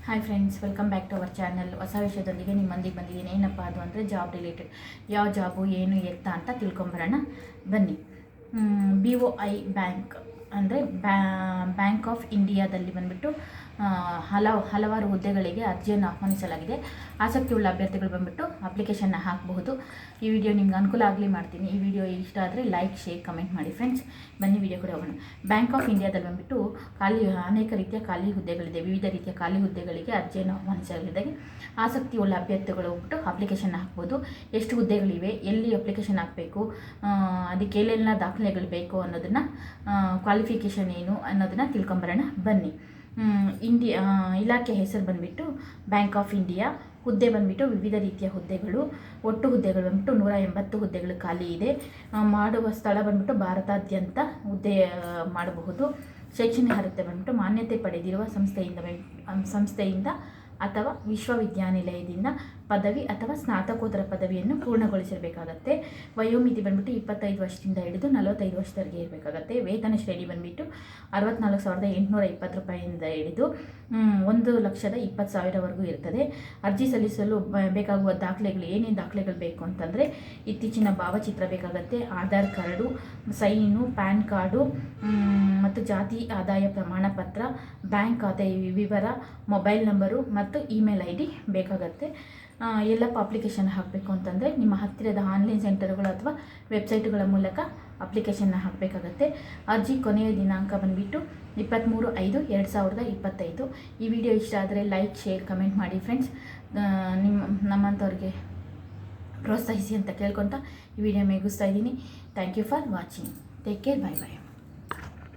Hi friends, welcome back to our channel. ಹೊಸ ವಿಷಯದೊಂದಿಗೆ ನಿಮ್ಮೊಂದಿಗೆ ಬಂದಿದ್ದೀನಿ. ಏನಪ್ಪ ಅದು ಅಂದರೆ ಜಾಬ್ ರಿಲೇಟೆಡ್. ಯಾವ ಜಾಬು ಏನು ಎತ್ತ ಅಂತ ತಿಳ್ಕೊಂಬರೋಣ ಬನ್ನಿ. BOI ಬ್ಯಾಂಕ್ ಅಂದರೆ ಬ್ಯಾಂಕ್ ಆಫ್ ಇಂಡಿಯಾದಲ್ಲಿ ಬಂದುಬಿಟ್ಟು ಹಲವಾರು ಹುದ್ದೆಗಳಿಗೆ ಅರ್ಜಿಯನ್ನು ಆಹ್ವಾನಿಸಲಾಗಿದೆ. ಆಸಕ್ತಿಯುಳ್ಳ ಅಭ್ಯರ್ಥಿಗಳು ಬಂದುಬಿಟ್ಟು ಅಪ್ಲಿಕೇಶನ್ನ ಹಾಕಬಹುದು. ಈ ವಿಡಿಯೋ ನಿಮ್ಗೆ ಅನುಕೂಲ ಆಗಲಿ ಮಾಡ್ತೀನಿ. ಈ ವಿಡಿಯೋ ಇಷ್ಟ ಆದರೆ ಲೈಕ್, ಶೇರ್, ಕಮೆಂಟ್ ಮಾಡಿ ಫ್ರೆಂಡ್ಸ್. ಬನ್ನಿ ವಿಡಿಯೋ ಕೂಡ ಹೋಗೋಣ. ಬ್ಯಾಂಕ್ ಆಫ್ ಇಂಡಿಯಾದಲ್ಲಿ ಬಂದುಬಿಟ್ಟು ಅನೇಕ ರೀತಿಯ ಖಾಲಿ ಹುದ್ದೆಗಳಿದೆ. ವಿವಿಧ ರೀತಿಯ ಖಾಲಿ ಹುದ್ದೆಗಳಿಗೆ ಅರ್ಜಿಯನ್ನು ಆಹ್ವಾನಿಸಲಾಗಿದೆ. ಆಸಕ್ತಿಯುಳ್ಳ ಅಭ್ಯರ್ಥಿಗಳು ಹೋಗ್ಬಿಟ್ಟು ಅಪ್ಲಿಕೇಶನ್ ಹಾಕ್ಬೋದು. ಎಷ್ಟು ಹುದ್ದೆಗಳಿವೆ, ಎಲ್ಲಿ ಅಪ್ಲಿಕೇಶನ್ ಹಾಕಬೇಕು, ಅದಕ್ಕೆ ಎಲ್ಲೆಲ್ಲ ದಾಖಲೆಗಳು ಬೇಕು ಅನ್ನೋದನ್ನು, ಕ್ವಾಲಿಫಿಕೇಷನ್ ಏನು ಅನ್ನೋದನ್ನು ತಿಳ್ಕೊಂಬರೋಣ ಬನ್ನಿ. ಇಲಾಖೆ ಹೆಸರು ಬಂದುಬಿಟ್ಟು ಬ್ಯಾಂಕ್ ಆಫ್ ಇಂಡಿಯಾ. ಹುದ್ದೆ ಬಂದುಬಿಟ್ಟು ವಿವಿಧ ರೀತಿಯ ಹುದ್ದೆಗಳು. ಒಟ್ಟು ಹುದ್ದೆಗಳು ಬಂದುಬಿಟ್ಟು 180 ಹುದ್ದೆಗಳು ಖಾಲಿ ಇದೆ. ಮಾಡುವ ಸ್ಥಳ ಬಂದುಬಿಟ್ಟು ಭಾರತಾದ್ಯಂತ ಹುದ್ದೆ ಮಾಡಬಹುದು. ಶೈಕ್ಷಣಿಕ ಅರ್ಹತೆ ಬಂದುಬಿಟ್ಟು ಮಾನ್ಯತೆ ಪಡೆದಿರುವ ಸಂಸ್ಥೆಯಿಂದ ಅಥವಾ ವಿಶ್ವವಿದ್ಯಾನಿಲಯದಿಂದ ಪದವಿ ಅಥವಾ ಸ್ನಾತಕೋತ್ತರ ಪದವಿಯನ್ನು ಪೂರ್ಣಗೊಳಿಸಿರಬೇಕಾಗತ್ತೆ. ವಯೋಮಿತಿ ಬಂದುಬಿಟ್ಟು 25 ವರ್ಷದಿಂದ ಹಿಡಿದು 45 ವರ್ಷದವರೆಗೆ ಇರಬೇಕಾಗತ್ತೆ. ವೇತನ ಶ್ರೇಣಿ ಬಂದುಬಿಟ್ಟು 64,820 ರೂಪಾಯಿಯಿಂದ ಹಿಡಿದು 1,20,000ವರೆಗೂ ಇರ್ತದೆ. ಅರ್ಜಿ ಸಲ್ಲಿಸಲು ಬೇಕಾಗುವ ದಾಖಲೆಗಳು, ಏನೇನು ದಾಖಲೆಗಳು ಬೇಕು ಅಂತಂದರೆ ಇತ್ತೀಚಿನ ಭಾವಚಿತ್ರ ಬೇಕಾಗತ್ತೆ, Aadhaar card, sign, PAN card ಮತ್ತು ಜಾತಿ ಆದಾಯ ಪ್ರಮಾಣ ಪತ್ರ, ಬ್ಯಾಂಕ್ ಖಾತೆ ವಿವರ, ಮೊಬೈಲ್ ನಂಬರು ಮತ್ತು ಇಮೇಲ್ ID ಬೇಕಾಗತ್ತೆ. ಎಲ್ಲಪ್ಪ ಅಪ್ಲಿಕೇಶನ್ ಹಾಕಬೇಕು ಅಂತಂದರೆ ನಿಮ್ಮ ಹತ್ತಿರದ ಆನ್ಲೈನ್ ಸೆಂಟರ್ಗಳು ಅಥವಾ ವೆಬ್ಸೈಟ್ಗಳ ಮೂಲಕ ಅಪ್ಲಿಕೇಶನ್ನ ಹಾಕಬೇಕಾಗತ್ತೆ. ಅರ್ಜಿ ಕೊನೆಯ ದಿನಾಂಕ ಬಂದುಬಿಟ್ಟು 23/5/2025. ಈ ವಿಡಿಯೋ ಇಷ್ಟ ಆದರೆ ಲೈಕ್, ಶೇರ್, ಕಮೆಂಟ್ ಮಾಡಿ ಫ್ರೆಂಡ್ಸ್. ನಮ್ಮಂಥವ್ರಿಗೆ ಪ್ರೋತ್ಸಾಹಿಸಿ ಅಂತ ಕೇಳ್ಕೊತ ಈ ವಿಡಿಯೋ ಮುಗಿಸ್ತಾ ಇದ್ದೀನಿ. Thank you for watching. Take care. Bye bye.